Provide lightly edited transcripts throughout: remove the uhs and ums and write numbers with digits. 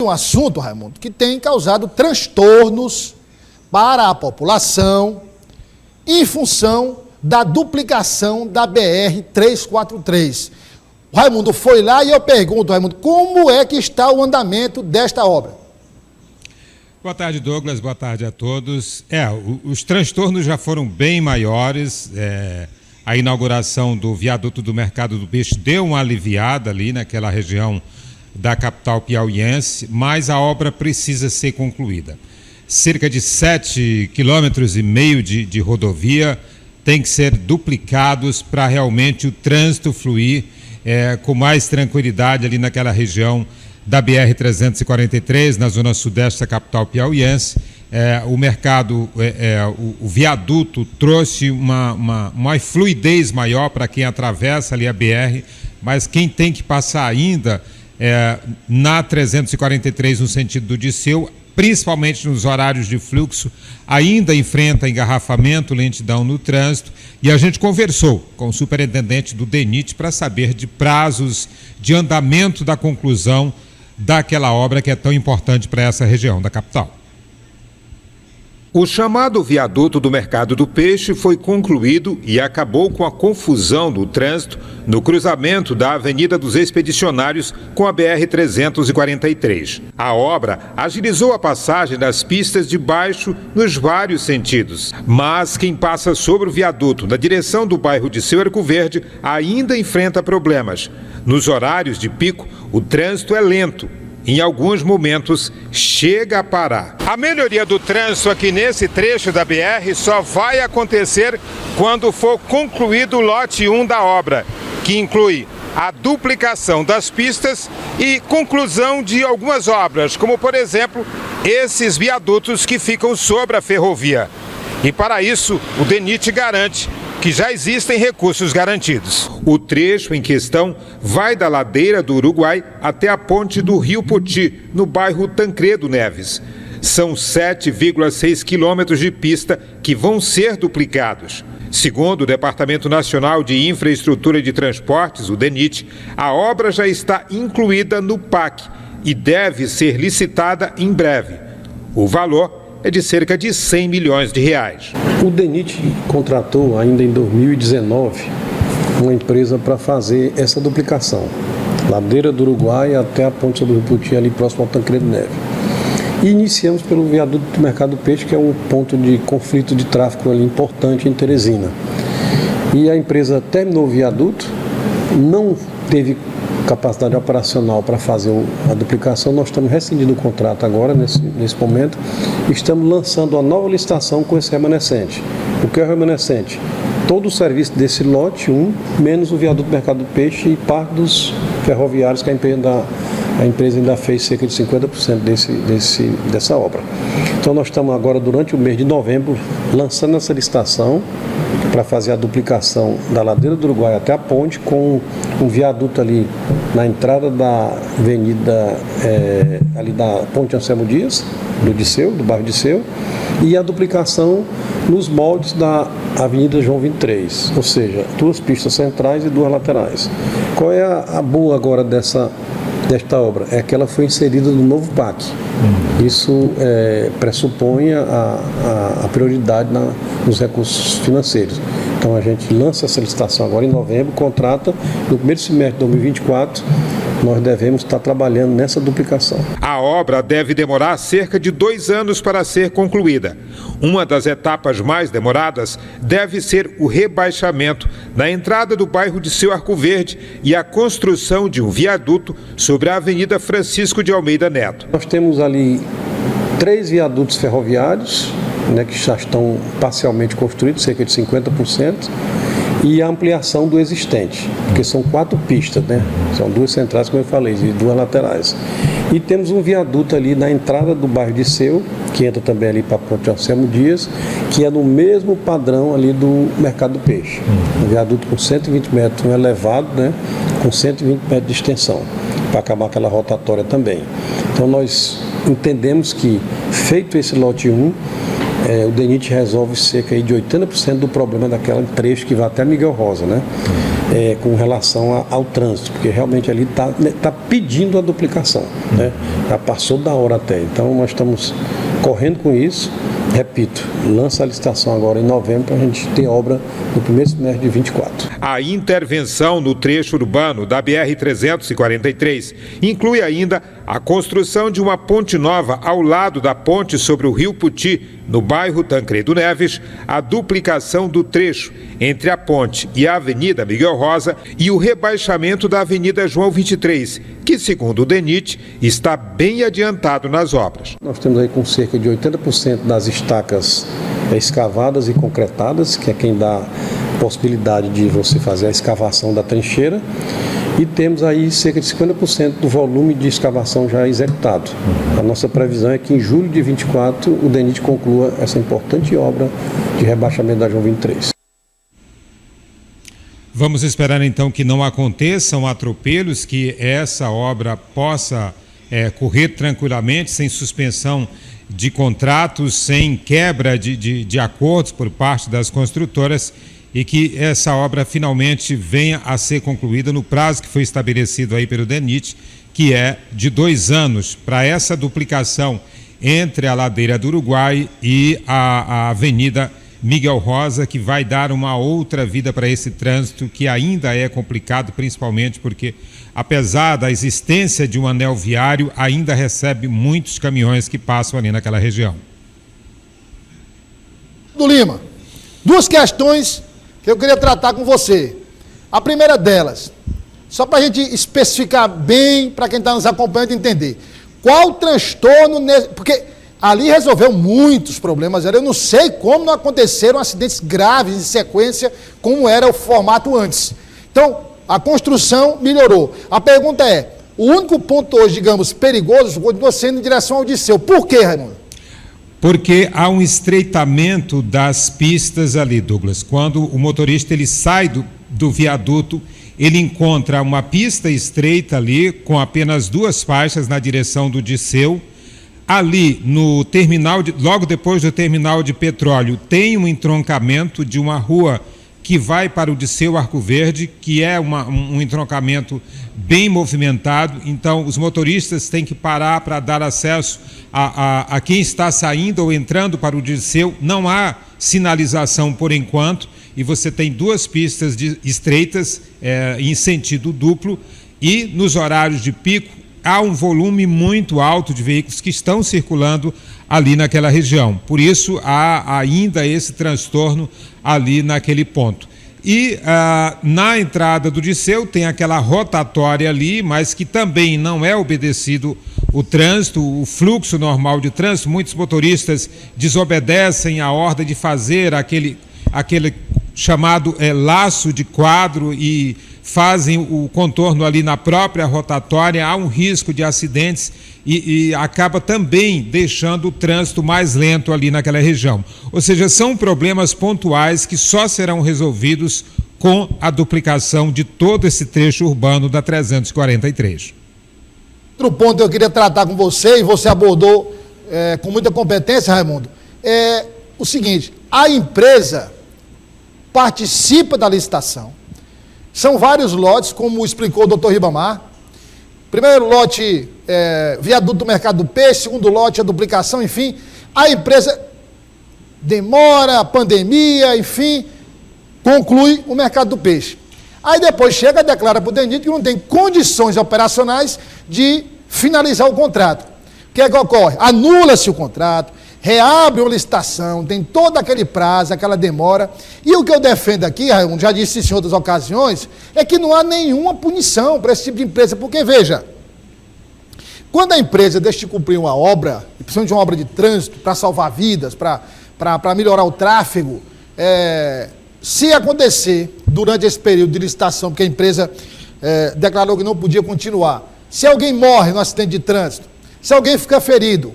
Um assunto, Raimundo, que tem causado transtornos para a população em função da duplicação da BR-343. O Raimundo foi lá e eu pergunto, Raimundo, como é que está o andamento desta obra? Boa tarde, Douglas. Boa tarde a todos. Os transtornos já foram bem maiores. A inauguração do viaduto do Mercado do Peixe deu uma aliviada ali naquela região da capital piauiense, mas a obra precisa ser concluída. Cerca de 7,5 km de rodovia tem que ser duplicados para realmente o trânsito fluir com mais tranquilidade ali naquela região da BR-343, na zona sudeste da capital piauiense. O viaduto trouxe uma fluidez maior para quem atravessa ali a BR, mas quem tem que passar ainda na 343 no sentido do Disseu, principalmente nos horários de fluxo, ainda enfrenta engarrafamento, lentidão no trânsito, e a gente conversou com o superintendente do DENIT para saber de prazos de andamento da conclusão daquela obra que é tão importante para essa região da capital. O chamado viaduto do Mercado do Peixe foi concluído e acabou com a confusão do trânsito no cruzamento da Avenida dos Expedicionários com a BR-343. A obra agilizou a passagem das pistas de baixo nos vários sentidos, mas quem passa sobre o viaduto na direção do bairro Disseu Arco Verde ainda enfrenta problemas. Nos horários de pico, o trânsito é lento. Em alguns momentos, chega a parar. A melhoria do trânsito aqui nesse trecho da BR só vai acontecer quando for concluído o lote 1 da obra, que inclui a duplicação das pistas e conclusão de algumas obras, como, por exemplo, esses viadutos que ficam sobre a ferrovia. E para isso, o DENIT garante que já existem recursos garantidos. O trecho em questão vai da ladeira do Uruguai até a ponte do Rio Poti, no bairro Tancredo Neves. São 7,6 quilômetros de pista que vão ser duplicados. Segundo o Departamento Nacional de Infraestrutura de Transportes, o DENIT, a obra já está incluída no PAC e deve ser licitada em breve. O valor é de cerca de 100 milhões de reais. O DENIT contratou ainda em 2019 uma empresa para fazer essa duplicação, ladeira do Uruguai até a ponte do Rio Poti, ali próximo ao Tancredo Neves. E iniciamos pelo viaduto do Mercado do Peixe, que é um ponto de conflito de tráfego ali importante em Teresina. E a empresa terminou o viaduto, não teve capacidade operacional para fazer a duplicação. Nós estamos rescindindo o contrato agora, nesse momento, e estamos lançando a nova licitação com esse remanescente. O que é o remanescente? Todo o serviço desse lote 1, menos o viaduto do Mercado do Peixe e parte dos ferroviários que a empresa ainda fez cerca de 50% dessa obra. Então nós estamos agora, durante o mês de novembro, lançando essa licitação para fazer a duplicação da ladeira do Uruguai até a ponte, com um viaduto ali na entrada da avenida, ali da ponte Anselmo Dias, do bairro Disseu, e a duplicação nos moldes da avenida João 23, ou seja, 2 pistas centrais e 2 laterais. Qual é a boa agora desta obra? É que ela foi inserida no novo PAC. Isso pressupõe a prioridade nos recursos financeiros. Então a gente lança essa licitação agora em novembro, contrata, no primeiro semestre de 2024, nós devemos estar trabalhando nessa duplicação. A obra deve demorar cerca de 2 anos para ser concluída. Uma das etapas mais demoradas deve ser o rebaixamento na entrada do bairro Disseu Arco Verde e a construção de um viaduto sobre a Avenida Francisco de Almeida Neto. Nós temos ali 3 viadutos ferroviários, que já estão parcialmente construídos, cerca de 50%, e a ampliação do existente, porque são 4 pistas, São 2 centrais, como eu falei, e 2 laterais. E temos um viaduto ali na entrada do bairro Disseu, que entra também ali para a ponte Anselmo Dias, que é no mesmo padrão ali do Mercado do Peixe. Um viaduto com 120 metros, um elevado, com 120 metros de extensão, para acabar aquela rotatória também. Então nós entendemos que, feito esse lote 1, o DENIT resolve cerca aí de 80% do problema daquele trecho que vai até Miguel Rosa, né? Com relação ao trânsito, porque realmente ali tá pedindo a duplicação, né? Já passou da hora até, então nós estamos correndo com isso. Repito, lança a licitação agora em novembro para a gente ter obra no primeiro semestre de 24. A intervenção no trecho urbano da BR-343 inclui ainda a construção de uma ponte nova ao lado da ponte sobre o Rio Puti, no bairro Tancredo Neves, a duplicação do trecho entre a ponte e a Avenida Miguel Rosa e o rebaixamento da Avenida João 23, que, segundo o DENIT, está bem adiantado nas obras. Nós temos aí com cerca de 80% das estacas escavadas e concretadas, que é quem dá possibilidade de você fazer a escavação da trincheira, e temos aí cerca de 50% do volume de escavação já executado. A nossa previsão é que em julho de 24 o DENIT conclua essa importante obra de rebaixamento da João 23. Vamos esperar então que não aconteçam atropelos, que essa obra possa correr tranquilamente, sem suspensão de contratos, sem quebra de acordos por parte das construtoras, e que essa obra finalmente venha a ser concluída no prazo que foi estabelecido aí pelo DENIT, que é de 2 anos, para essa duplicação entre a ladeira do Uruguai e a Avenida Miguel Rosa, que vai dar uma outra vida para esse trânsito que ainda é complicado, principalmente porque, apesar da existência de um anel viário, ainda recebe muitos caminhões que passam ali naquela região. Do Lima, 2 questões que eu queria tratar com você. A primeira delas, só para a gente especificar bem, para quem está nos acompanhando entender, qual transtorno, porque ali resolveu muitos problemas, eu não sei como não aconteceram acidentes graves em sequência, como era o formato antes. Então, a construção melhorou. A pergunta é, o único ponto hoje, digamos, perigoso, continua sendo em direção ao Disseu. Por quê, Raimundo? Porque há um estreitamento das pistas ali, Douglas. Quando o motorista ele sai do viaduto, ele encontra uma pista estreita ali, com apenas 2 faixas na direção do Disseu. Ali, no terminal, logo depois do terminal de petróleo, tem um entroncamento de uma rua que vai para o Disseu Arco Verde, que é um entroncamento bem movimentado. Então, os motoristas têm que parar para dar acesso a quem está saindo ou entrando para o Disseu. Não há sinalização por enquanto, e você tem 2 pistas estreitas em sentido duplo, e nos horários de pico há um volume muito alto de veículos que estão circulando ali naquela região. Por isso, há ainda esse transtorno ali naquele ponto. E na entrada do Disseu tem aquela rotatória ali, mas que também não é obedecido o trânsito, o fluxo normal de trânsito. Muitos motoristas desobedecem a ordem de fazer aquele chamado laço de quadro e fazem o contorno ali na própria rotatória. Há um risco de acidentes e acaba também deixando o trânsito mais lento ali naquela região. Ou seja, são problemas pontuais que só serão resolvidos com a duplicação de todo esse trecho urbano da 343. Outro ponto que eu queria tratar com você, e você abordou com muita competência, Raimundo, é o seguinte: a empresa participa da licitação. São vários lotes, como explicou o doutor Ribamar. Primeiro lote, viaduto do Mercado do Peixe. Segundo lote, a duplicação, enfim. A empresa demora, a pandemia, enfim, conclui o Mercado do Peixe. Aí depois chega e declara para o DENIT que não tem condições operacionais de finalizar o contrato. O que é que ocorre? Anula-se o contrato, reabre uma licitação, tem todo aquele prazo, aquela demora. E o que eu defendo aqui, Raimundo, já disse isso em outras ocasiões, é que não há nenhuma punição para esse tipo de empresa, porque, veja, quando a empresa deixa de cumprir uma obra, principalmente uma obra de trânsito, para salvar vidas, para melhorar o tráfego, se acontecer durante esse período de licitação, porque a empresa declarou que não podia continuar, se alguém morre no acidente de trânsito, se alguém fica ferido,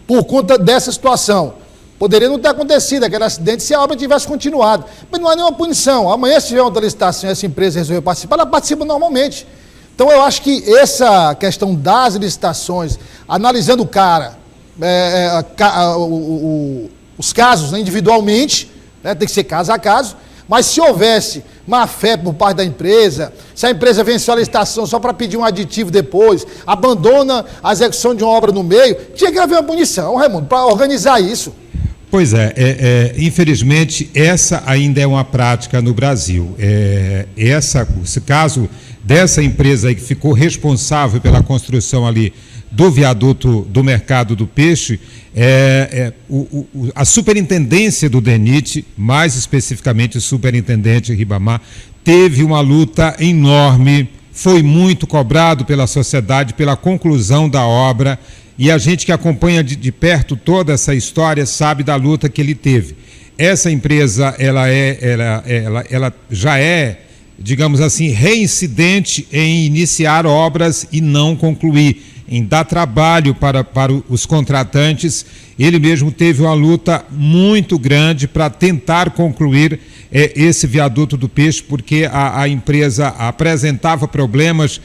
por conta dessa situação, poderia não ter acontecido aquele acidente se a obra tivesse continuado. Mas não há nenhuma punição. Amanhã, se tiver outra licitação e essa empresa resolver participar, ela participa normalmente. Então, eu acho que essa questão das licitações, analisando o cara, os casos, né, individualmente, né, tem que ser caso a caso, mas se houvesse má fé por parte da empresa, se a empresa venceu a licitação só para pedir um aditivo depois, abandona a execução de uma obra no meio, tinha que haver uma punição, Raimundo, para organizar isso. Pois infelizmente, essa ainda é uma prática no Brasil. Esse caso dessa empresa aí que ficou responsável pela construção ali do viaduto do Mercado do Peixe, a superintendência do DENIT, mais especificamente o superintendente Ribamar, teve uma luta enorme, foi muito cobrado pela sociedade pela conclusão da obra, e a gente que acompanha de perto toda essa história sabe da luta que ele teve. Essa empresa, ela já é, digamos assim, reincidente em iniciar obras e não concluir, em dar trabalho para os contratantes. Ele mesmo teve uma luta muito grande para tentar concluir esse viaduto do Peixe, porque a empresa apresentava problemas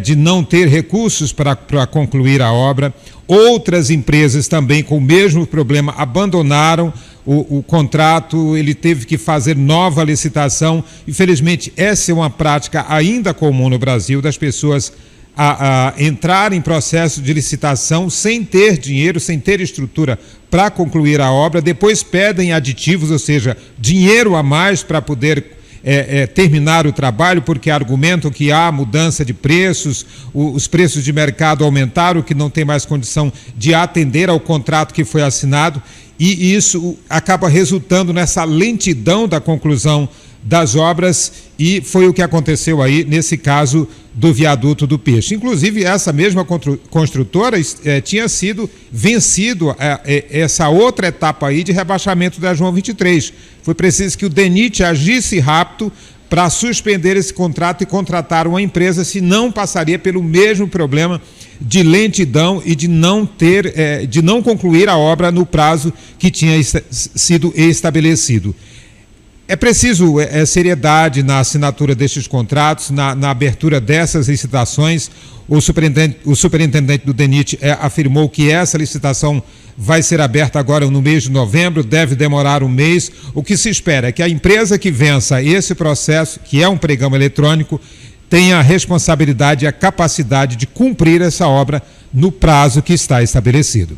de não ter recursos para concluir a obra. Outras empresas também com o mesmo problema abandonaram o contrato, ele teve que fazer nova licitação. Infelizmente, essa é uma prática ainda comum no Brasil, das pessoas a entrar em processo de licitação sem ter dinheiro, sem ter estrutura para concluir a obra, depois pedem aditivos, ou seja, dinheiro a mais para poder terminar o trabalho, porque argumentam que há mudança de preços, os preços de mercado aumentaram, que não tem mais condição de atender ao contrato que foi assinado, e isso acaba resultando nessa lentidão da conclusão das obras, e foi o que aconteceu aí nesse caso do viaduto do Peixe. Inclusive, essa mesma construtora tinha sido vencido essa outra etapa aí de rebaixamento da João 23. Foi preciso que o DENIT agisse rápido para suspender esse contrato e contratar uma empresa, senão passaria pelo mesmo problema de lentidão e de não concluir a obra no prazo que tinha sido estabelecido. É preciso seriedade na assinatura destes contratos, na abertura dessas licitações. O superintendente do DENIT afirmou que essa licitação vai ser aberta agora no mês de novembro, deve demorar um mês. O que se espera é que a empresa que vença esse processo, que é um pregão eletrônico, tenha a responsabilidade e a capacidade de cumprir essa obra no prazo que está estabelecido.